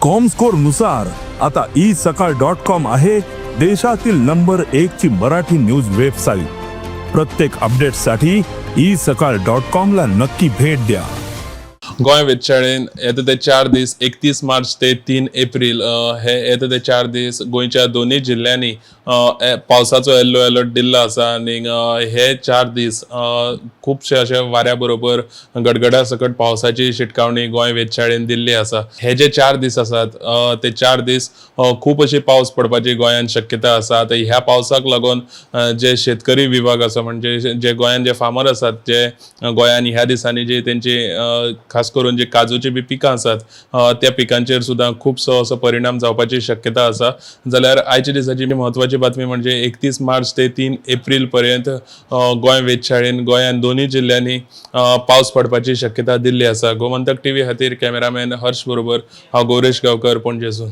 Comscore नुसार आता isakal.com आहे देशातील नंबर 1 ची मराठी न्यूज वेबसाईट। प्रत्येक अपडेटसाठी isakal.com ला नक्की भेट द्या। गोंय वेधशाळेन येता ते 4 दीस 31 मार्च ते 3 एप्रिल हे येता ते 4 दीस गोंयच्या दोन्ही जिल्ल्यांनी पावसाचो येल्लो अलर्ट दिल्लो आसा आनी हे 4 दीस खूबशे अशे वाऱ्या बरोबर गडगड्या सकट पावसाची शिटकावणी गोंय वेधशाळेन दिल्ली आसा। हे जे 4 दीस आसात ते 4 दीस खूब अशी पावस पडपाची गोंयान शक्यता आसा। आता ह्या पावसाक लागून जे शेतकरी विभाग आसा म्हणजे जे गोंयान जे फार्मर आसात जे गोंयान ह्या दिसांनी जे तेंची खास करून जे काजूची बी पिकां आसात त्या पिकांचेर सुद्दां खूबसो असो परिणाम जावपाची शक्यता आसा। जाल्यार आयच्या दिसाची म्हत्वाची बातमी म्हणजे 31 मार्च ते 3 एप्रिल पर्यंत गोंय वेधशाळेन गोंयान दोन्ही जिल्ल्यांनी पावस पडपाची शक्यता दिल्ली आसा। गोमंतक टीव्ही खातीर कॅमेरामॅन हर्ष बरोबर हांव गौरेश गांवकर, पणजेसून।